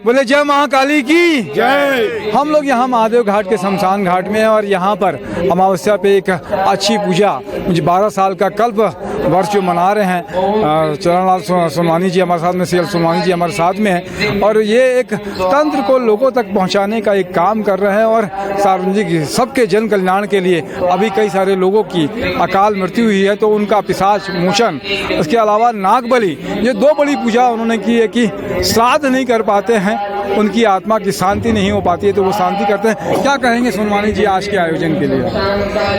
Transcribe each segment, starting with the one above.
बोले जय महाकाली की जय। हम लोग यहाँ महादेव घाट के शमशान घाट में हैं और यहाँ पर अमावस्या पे एक अच्छी पूजा, मुझे 12 साल का कल्प वर्ष जो मना रहे हैं। चरणलाल सोनवानी जी हमारे साथ में, CL सोनवानी जी हमारे साथ में हैं और ये एक तंत्र को लोगों तक पहुँचाने का एक काम कर रहे हैं और सार्वजनिक सबके जन कल्याण के लिए। अभी कई सारे लोगों की अकाल मृत्यु हुई है तो उनका पिशाच मोचन, इसके अलावा नाग बलि, ये 2 बड़ी पूजा उन्होंने की है कि श्राद्ध नहीं कर पाते हैं, उनकी आत्मा की शांति नहीं हो पाती है तो वो शांति करते हैं। क्या कहेंगे सोनवानी जी आज के आयोजन के लिए?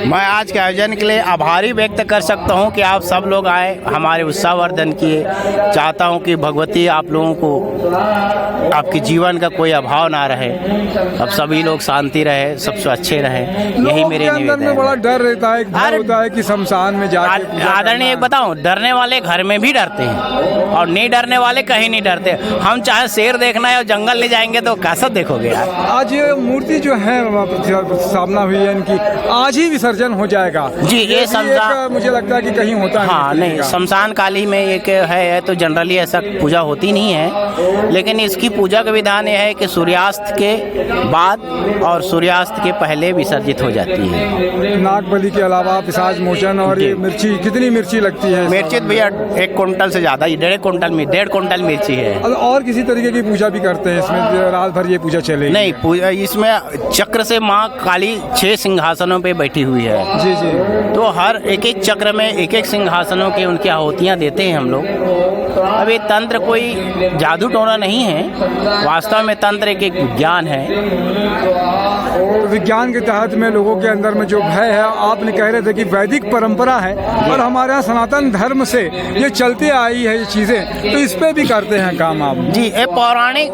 मैं आज के आयोजन के लिए आभारी व्यक्त कर सकता हूं कि आप सब लोग आए, हमारे उत्साहवर्धन किए। चाहता हूं कि भगवती आप लोगों को, आपके जीवन का कोई अभाव ना रहे, अब सभी लोग शांति रहे, सबसे अच्छे रहे, यही मेरे निवेदन है। बड़ा डर रहता है, डर होता है कि शमशान में जाके। आदरणीय एक बताऊं, डरने वाले घर में भी डरते हैं और नहीं डरने वाले कहीं नहीं डरते। हम चाहे शेर देखना है और जंगल ले जाएंगे तो कैसा देखोगे यार। आज ये मूर्ति जो है स्थापना हुई है इनकी, आज ही विसर्जन हो जाएगा जी। ये मुझे लगता है कि कहीं होता है। हाँ नहीं, शमशान काली में एक है तो जनरली ऐसा पूजा होती नहीं है, लेकिन इसकी पूजा का विधान यह है कि सूर्यास्त के बाद और सूर्यास्त के पहले विसर्जित हो जाती है। नाग बलि के अलावा पिशाच मोचन और ये मिर्ची, कितनी मिर्ची लगती है? मिर्ची भैया 1 कुंटल से ज्यादा, 1.5 कुंटल मिर्ची है। और किसी तरीके की पूजा भी करते हैं इसमें? रात भर ये पूजा चलेगी? नहीं, पूजा इसमें चक्र से माँ काली 6 सिंहासनों पे बैठी हुई है। जी जी। तो हर एक चक्र में एक सिंहासनों के उनकी आहुतियाँ देते हैं हम लोग। अब ये तंत्र कोई जादू टोना नहीं है, वास्तव में तंत्र एक विज्ञान है। विज्ञान के तहत में लोगों के अंदर में जो भय है, आपने कह रहे थे कि वैदिक परंपरा है और हमारे यहाँ सनातन धर्म से ये चलती आई है ये चीजें, तो इस पे भी करते हैं काम आप? जी, ये पौराणिक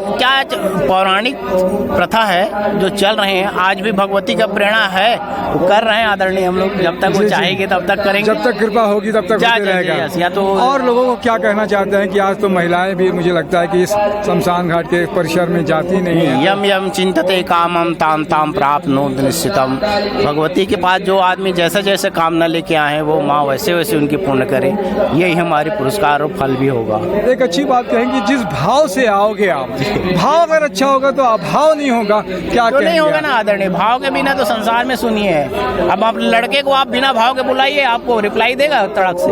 प्रथा है जो चल रहे हैं। आज भी भगवती का प्रेरणा है, वो कर रहे हैं आदरणीय हम लोग। जब तक वो चाहेंगे तब तक करेंगे, जब तक कृपा होगी तब तक होते रहेगा। या तो और लोगों को क्या कहना चाहते हैं कि आज तो महिलाएं भी, मुझे लगता है कि इस शमशान घाट के परिसर में जाती नहीं है। यम यम चिंतते कामम ताम ताम प्राप्नोत निश्चितम। भगवती के पास जो आदमी जैसे जैसे कामना लेके आए हैं वो माँ वैसे वैसे उनकी पूर्ण करे, यही हमारे पुरस्कार और फल भी होगा। एक अच्छी बात कहेंगे, जिस भाव से आओगे आप, भाव अगर अच्छा होगा तो अभाव नहीं होगा। क्या तो नहीं होगा ना आदरणीय, भाव के बिना तो संसार में सुनिए। अब आप लड़के को आप बिना भाव के बुलाइए, आपको रिप्लाई देगा तड़क से।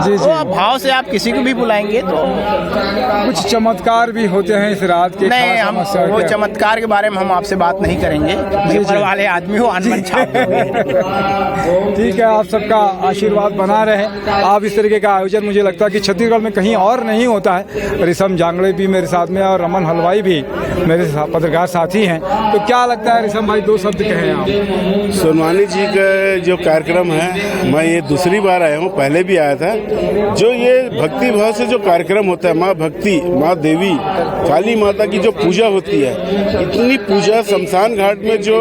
जी जी। तो भाव से आप किसी को भी बुलाएंगे तो कुछ चमत्कार भी होते हैं इस रात के? नहीं, हम वो चमत्कार के बारे में हम आपसे बात नहीं करेंगे। ऊपर वाले आदमी हो अनबन छाप ठीक है, आप सबका आशीर्वाद बना रहे। आप इस तरीके का आयोजन, मुझे लगता है कि छत्तीसगढ़ में कहीं और नहीं होता है। ऋषम जांगड़े भी मेरे साथ में और रमन हलवाई भी मेरे पत्रकार साथी हैं। तो क्या लगता है ऋषम भाई, 2 शब्द कहें आप? सोनवानी जी का जो कार्यक्रम है, मैं ये दूसरी बार आया हूँ, पहले भी आया था। जो ये भक्ति भाव से जो कार्यक्रम होता है, माँ भक्ति, माँ देवी काली माता की जो पूजा होती है, इतनी पूजा शमशान घाट में जो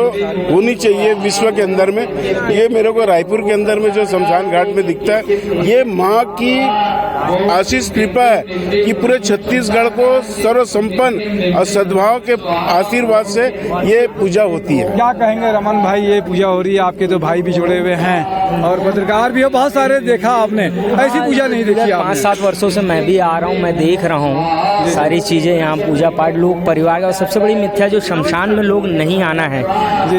होनी चाहिए विश्व के अंदर में, ये मेरे को रायपुर के अंदर में जो शमशान घाट में दिखता है, ये माँ की आशीष कृपा है कि पूरे छत्तीसगढ़ को सर्व संपन्न और सद्भाव के आशीर्वाद से ये पूजा होती है। क्या कहेंगे रमन भाई, ये पूजा हो रही है, आपके तो भाई भी जुड़े हुए हैं और पत्रकार भी हो, बहुत सारे देखा आपने, ऐसी पूजा नहीं देखी आपने? 5-7 वर्षों से मैं भी आ रहा हूँ, मैं देख रहा हूँ सारी चीजें यहाँ, पूजा पाठ, लोग परिवार। और सबसे बड़ी मिथ्या जो शमशान में लोग नहीं आना है,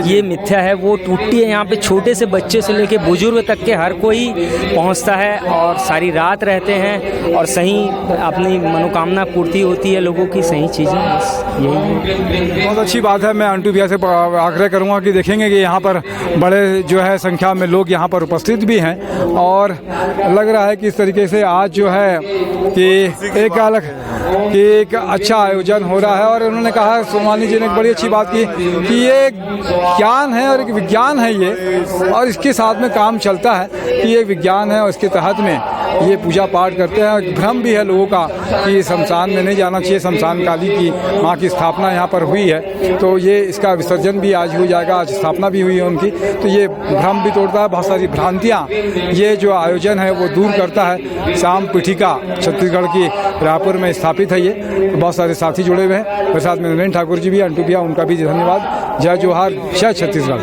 ये मिथ्या है, वो टूटती है। यहाँ पे छोटे से बच्चे से लेके बुजुर्ग तक के हर कोई पहुँचता है और सारी रात रहते हैं और सही अपनी मनोकामना पूर्ति होती है लोगों की, सही चीज़ें यही। बहुत अच्छी बात है। मैं अंटू भैया से आग्रह करूँगा कि देखेंगे कि यहाँ पर बड़े जो है संख्या में लोग यहाँ पर उपस्थित भी हैं और लग रहा है कि इस तरीके से आज जो है कि एक अच्छा आयोजन हो रहा है। और उन्होंने कहा, सोनवानी जी ने एक बड़ी अच्छी बात की कि ये ज्ञान है और एक विज्ञान है ये, और इसके साथ में काम चलता है कि ये विज्ञान है और इसके तहत में ये पूजा पाठ करते हैं। भ्रम भी है लोगों का कि शमशान में नहीं जाना चाहिए, शमशान काली की माँ की स्थापना यहाँ पर हुई है तो ये इसका विसर्जन भी आज हो जाएगा, आज स्थापना भी हुई है उनकी, तो ये भ्रम भी तोड़ता है। बहुत सारी भ्रांतियाँ ये जो आयोजन है वो दूर करता है। शाम पीठिका छत्तीसगढ़ की रायपुर में स्थापित है ये, बहुत सारे साथी जुड़े हुए हैं। मेरे साथ में नरेंद्र ठाकुर जी भी, अंटू भैया, उनका भी धन्यवाद। जय जोहार, जय छत्तीसगढ़।